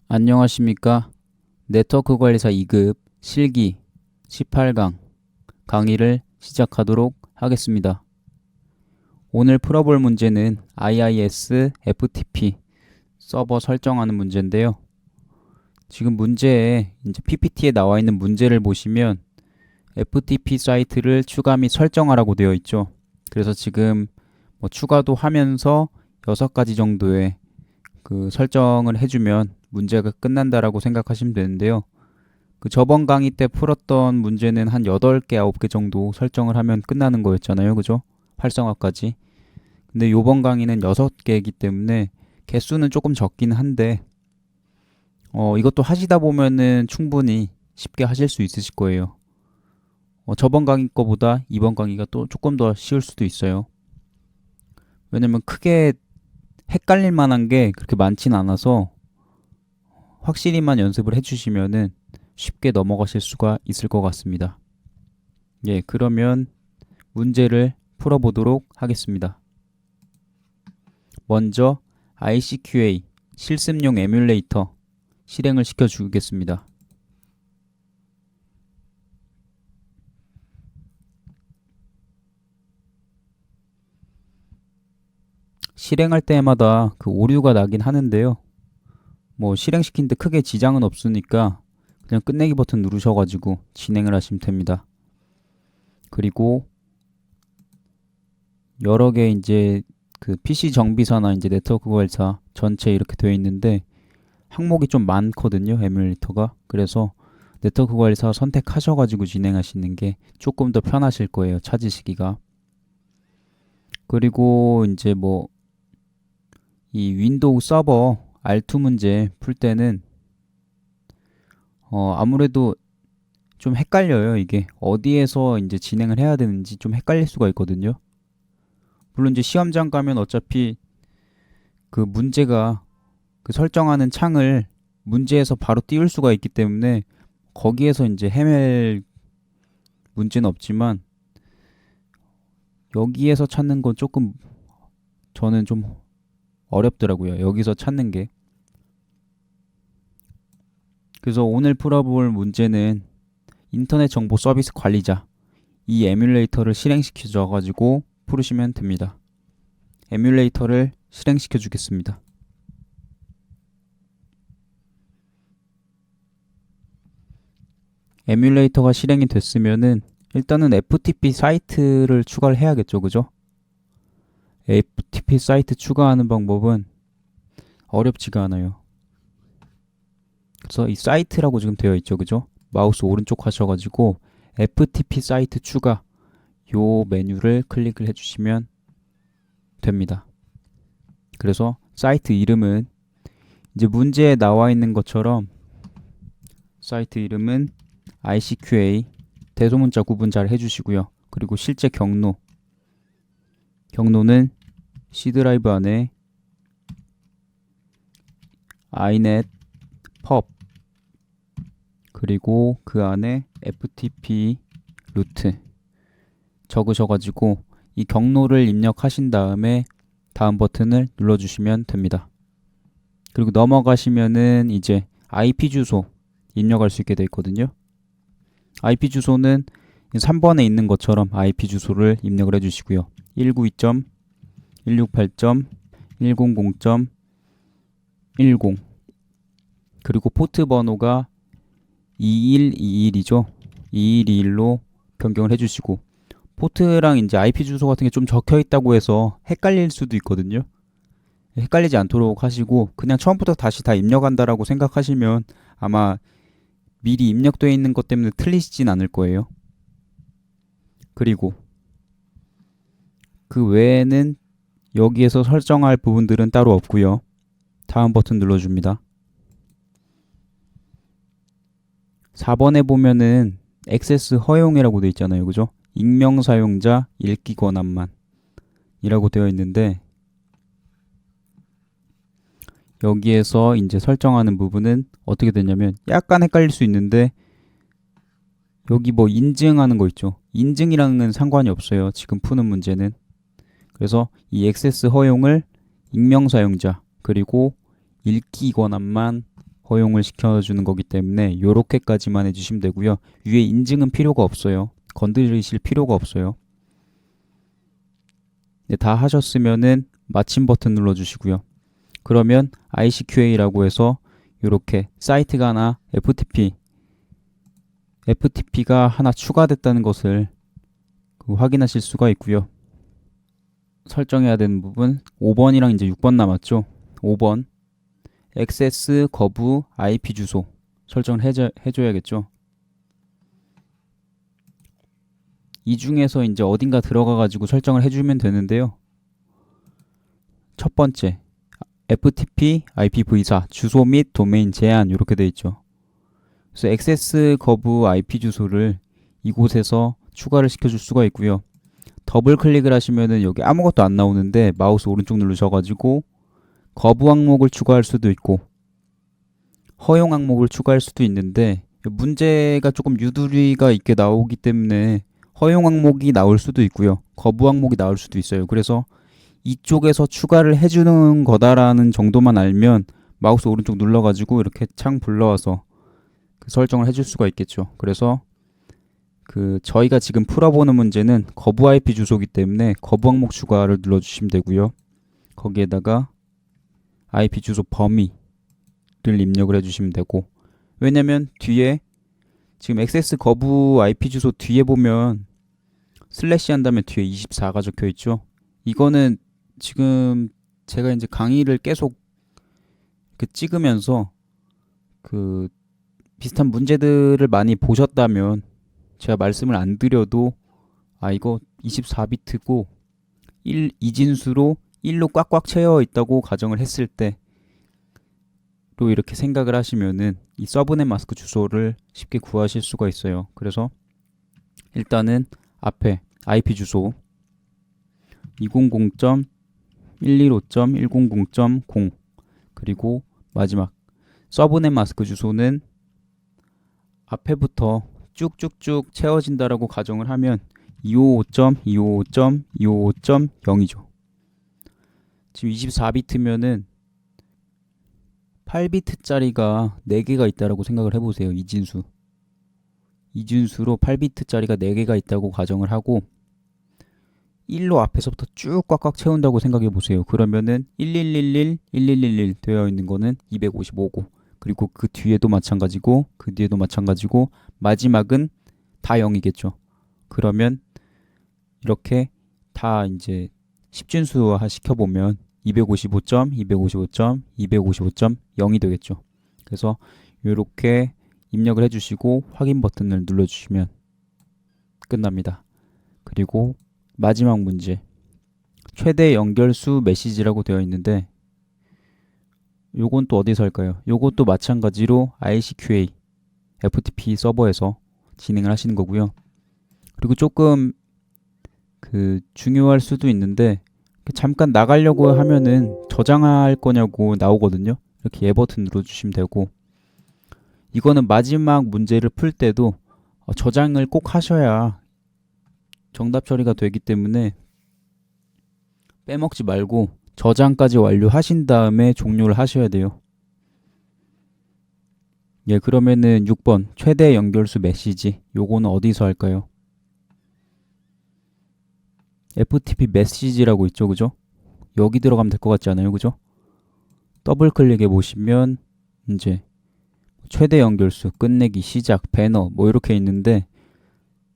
안녕하십니까. 네트워크 관리사 2급 실기 18강 강의를 시작하도록 하겠습니다. 오늘 풀어볼 문제는 IIS FTP 서버 설정하는 문제인데요. 지금 문제에 이제 PPT에 나와 있는 문제를 보시면 FTP 사이트를 추가 및 설정하라고 되어 있죠. 그래서 지금 추가도 하면서 6가지 정도의 그 설정을 해주면 문제가 끝난다라고 생각하시면 되는데요. 그 저번 강의 때 풀었던 문제는 한 8개, 9개 정도 설정을 하면 끝나는 거였잖아요. 그죠? 활성화까지. 근데 요번 강의는 6개이기 때문에 개수는 조금 적긴 한데 이것도 하시다 보면은 충분히 쉽게 하실 수 있으실 거예요. 저번 강의 거보다 이번 강의가 또 조금 더 쉬울 수도 있어요. 왜냐면 크게 헷갈릴 만한 게 그렇게 많진 않아서 확실히만 연습을 해주시면은 쉽게 넘어가실 수가 있을 것 같습니다. 예, 그러면 문제를 풀어보도록 하겠습니다. 먼저 ICQA 실습용 에뮬레이터 실행을 시켜주겠습니다. 실행할 때마다 그 오류가 나긴 하는데요. 실행시키는데 크게 지장은 없으니까 그냥 끝내기 버튼 누르셔가지고 진행을 하시면 됩니다. 그리고 여러 개 이제 그 PC 정비사나 이제 네트워크 관리사 전체 이렇게 되어 있는데 항목이 좀 많거든요, 에뮬레이터가. 그래서 네트워크 관리사 선택하셔가지고 진행하시는 게 조금 더 편하실 거예요, 찾으시기가. 그리고 이제 이 윈도우 서버 R2 문제 풀 때는 아무래도 좀 헷갈려요. 이게 어디에서 이제 진행을 해야 되는지 좀 헷갈릴 수가 있거든요. 물론 이제 시험장 가면 어차피 그 문제가 그 설정하는 창을 문제에서 바로 띄울 수가 있기 때문에 거기에서 이제 헤맬 문제는 없지만 여기에서 찾는 건 조금 저는 좀 어렵더라고요. 여기서 찾는 게. 그래서 오늘 풀어볼 문제는 인터넷 정보 서비스 관리자 이 에뮬레이터를 실행시켜 줘가지고 풀으시면 됩니다. 에뮬레이터를 실행시켜 주겠습니다. 에뮬레이터가 실행이 됐으면은 일단은 FTP 사이트를 추가를 해야겠죠, 그죠? FTP 사이트 추가하는 방법은 어렵지가 않아요. 그래서 이 사이트라고 지금 되어 있죠, 그죠? 마우스 오른쪽 하셔가지고 FTP 사이트 추가 요 메뉴를 클릭을 해주시면 됩니다. 그래서 사이트 이름은 이제 문제에 나와 있는 것처럼 사이트 이름은 ICQA 대소문자 구분 잘 해주시고요. 그리고 실제 경로는 C 드라이브 안에 inet pub 그리고 그 안에 FTP 루트 적으셔가지고 이 경로를 입력하신 다음에 다음 버튼을 눌러주시면 됩니다. 그리고 넘어가시면은 이제 IP 주소 입력할 수 있게 되어 있거든요. IP 주소는 3번에 있는 것처럼 IP 주소를 입력을 해주시고요. 192.168.100.10 그리고 포트 번호가 2121이죠. 2121로 변경을 해주시고 포트랑 이제 IP 주소 같은 게 좀 적혀 있다고 해서 헷갈릴 수도 있거든요. 헷갈리지 않도록 하시고 그냥 처음부터 다시 다 입력한다라고 생각하시면 아마 미리 입력되어 있는 것 때문에 틀리시진 않을 거예요. 그리고 그 외에는 여기에서 설정할 부분들은 따로 없고요. 다음 버튼 눌러줍니다. 4번에 보면은 액세스 허용이라고 되어 있잖아요. 그죠? 익명 사용자 읽기 권한만 이라고 되어 있는데 여기에서 이제 설정하는 부분은 어떻게 되냐면 약간 헷갈릴 수 있는데 여기 인증하는 거 있죠. 인증이랑은 상관이 없어요. 지금 푸는 문제는. 그래서 이 액세스 허용을 익명 사용자 그리고 읽기 권한만 허용을 시켜주는 거기 때문에 이렇게까지만 해주시면 되고요. 위에 인증은 필요가 없어요. 건드리실 필요가 없어요. 네, 다 하셨으면은 마침 버튼 눌러주시고요. 그러면 ICQA라고 해서 이렇게 사이트가 하나 FTP가 하나 추가됐다는 것을 확인하실 수가 있고요. 설정해야 되는 부분 5번이랑 이제 6번 남았죠. 5번 액세스 거부 IP 주소 설정을 해줘야겠죠. 이 중에서 이제 어딘가 들어가 가지고 설정을 해주면 되는데요. 첫 번째 FTP IPv4 주소 및 도메인 제한 이렇게 되어 있죠. 그래서 액세스 거부 IP 주소를 이곳에서 추가를 시켜줄 수가 있고요. 더블 클릭을 하시면은 여기 아무것도 안 나오는데 마우스 오른쪽 누르셔가지고 거부 항목을 추가할 수도 있고 허용 항목을 추가할 수도 있는데 문제가 조금 유두리가 있게 나오기 때문에 허용 항목이 나올 수도 있고요. 거부 항목이 나올 수도 있어요. 그래서 이쪽에서 추가를 해주는 거다라는 정도만 알면 마우스 오른쪽 눌러가지고 이렇게 창 불러와서 그 설정을 해줄 수가 있겠죠. 그래서 저희가 지금 풀어보는 문제는 거부 IP 주소이기 때문에 거부 항목 추가를 눌러주시면 되고요. 거기에다가 IP 주소 범위를 입력을 해주시면 되고, 왜냐면 뒤에 지금 액세스 거부 IP 주소 뒤에 보면 슬래시 한 다음에 뒤에 24가 적혀 있죠. 이거는 지금 제가 이제 강의를 계속 찍으면서 비슷한 문제들을 많이 보셨다면 제가 말씀을 안 드려도 이거 24비트고 이진수로 1로 꽉꽉 채워 있다고 가정을 했을 때로 이렇게 생각을 하시면은 이 서브넷 마스크 주소를 쉽게 구하실 수가 있어요. 그래서 일단은 앞에 IP 주소 200.125.100.0 그리고 마지막 서브넷 마스크 주소는 앞에부터 쭉쭉쭉 채워진다라고 가정을 하면 255.255.255.0이죠. 지금 24비트면은 8비트짜리가 4개가 있다라고 생각을 해보세요. 이진수로 8비트짜리가 4개가 있다고 가정을 하고 1로 앞에서부터 쭉 꽉꽉 채운다고 생각해 보세요. 그러면은 1111, 1111 되어 있는 거는 255고, 그리고 그 뒤에도 마찬가지고, 그 뒤에도 마찬가지고, 마지막은 다 0이겠죠. 그러면 이렇게 다 이제 10진수화 시켜보면 255.255.255.0이 되겠죠. 그래서 이렇게 입력을 해주시고 확인 버튼을 눌러주시면 끝납니다. 그리고 마지막 문제, 최대 연결수 메시지라고 되어 있는데 요건 또 어디서 할까요? 요것도 마찬가지로 ICQA FTP 서버에서 진행을 하시는 거고요. 그리고 조금 중요할 수도 있는데 잠깐 나가려고 하면은 저장할 거냐고 나오거든요. 이렇게 예 버튼 눌러주시면 되고, 이거는 마지막 문제를 풀 때도 저장을 꼭 하셔야 정답 처리가 되기 때문에 빼먹지 말고 저장까지 완료하신 다음에 종료를 하셔야 돼요. 예, 그러면은 6번 최대 연결수 메시지, 요거는 어디서 할까요? FTP 메시지라고 있죠, 그죠? 여기 들어가면 될 것 같지 않아요, 그죠? 더블 클릭해 보시면 이제 최대 연결수, 끝내기, 시작, 배너 뭐 이렇게 있는데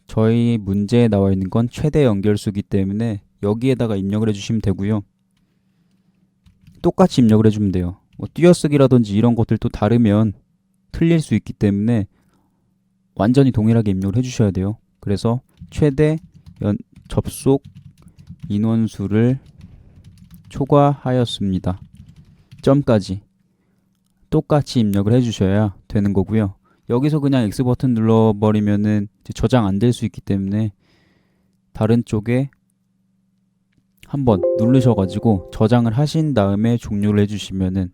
저희 문제에 나와 있는 건 최대 연결수이기 때문에 여기에다가 입력을 해주시면 되고요. 똑같이 입력을 해주면 돼요. 뭐 띄어쓰기라든지 이런 것들도 다르면 틀릴 수 있기 때문에 완전히 동일하게 입력을 해주셔야 돼요. 그래서 최대 접속 인원수를 초과하였습니다. 점까지 똑같이 입력을 해주셔야 되는 거고요. 여기서 그냥 X 버튼 눌러버리면은 저장 안 될 수 있기 때문에 다른 쪽에 한번 누르셔가지고 저장을 하신 다음에 종료를 해주시면은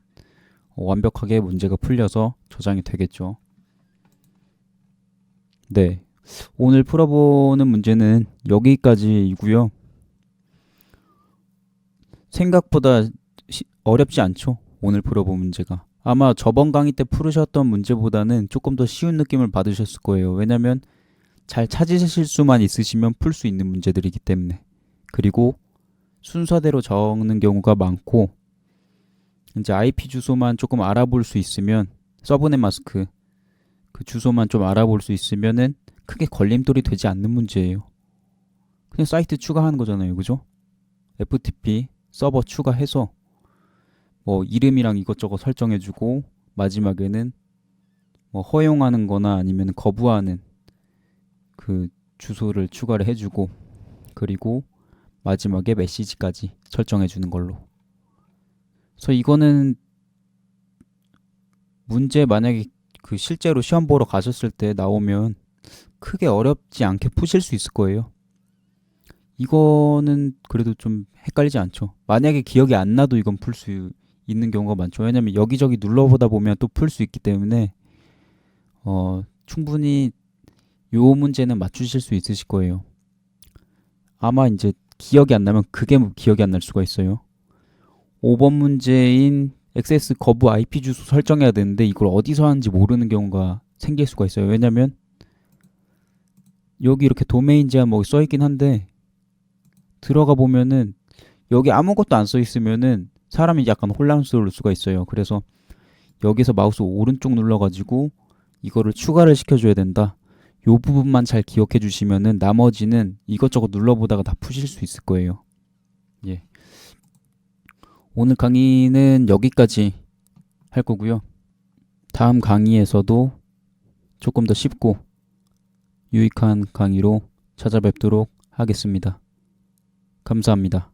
완벽하게 문제가 풀려서 저장이 되겠죠. 네, 오늘 풀어보는 문제는 여기까지이고요. 생각보다 어렵지 않죠? 오늘 풀어본 문제가 아마 저번 강의 때 풀으셨던 문제보다는 조금 더 쉬운 느낌을 받으셨을 거예요. 왜냐면 잘 찾으실 수만 있으시면 풀 수 있는 문제들이기 때문에. 그리고 순서대로 적는 경우가 많고, 이제 IP 주소만 조금 알아볼 수 있으면, 서브넷 마스크 그 주소만 좀 알아볼 수 있으면은 크게 걸림돌이 되지 않는 문제예요. 그냥 사이트 추가하는 거잖아요. 그죠? FTP 서버 추가해서 뭐 이름이랑 이것저것 설정해주고, 마지막에는 뭐 허용하는 거나 아니면 거부하는 그 주소를 추가를 해주고, 그리고 마지막에 메시지까지 설정해주는 걸로. 그래서 이거는 문제 만약에 그 실제로 시험 보러 가셨을 때 나오면 크게 어렵지 않게 푸실 수 있을 거예요. 이거는 그래도 좀 헷갈리지 않죠. 만약에 기억이 안 나도 이건 풀 수 있는 경우가 많죠. 왜냐면 여기저기 눌러보다 보면 또 풀 수 있기 때문에 충분히 요 문제는 맞추실 수 있으실 거예요. 아마 이제 기억이 안 나면 그게 기억이 안 날 수가 있어요. 5번 문제인 액세스 거부 IP 주소 설정해야 되는데 이걸 어디서 하는지 모르는 경우가 생길 수가 있어요. 왜냐면 여기 이렇게 도메인 제한 뭐 써있긴 한데 들어가 보면은 여기 아무것도 안 써 있으면은 사람이 약간 혼란스러울 수가 있어요. 그래서 여기서 마우스 오른쪽 눌러가지고 이거를 추가를 시켜줘야 된다. 요 부분만 잘 기억해 주시면은 나머지는 이것저것 눌러보다가 다 푸실 수 있을 거예요. 예. 오늘 강의는 여기까지 할 거고요. 다음 강의에서도 조금 더 쉽고 유익한 강의로 찾아뵙도록 하겠습니다. 감사합니다.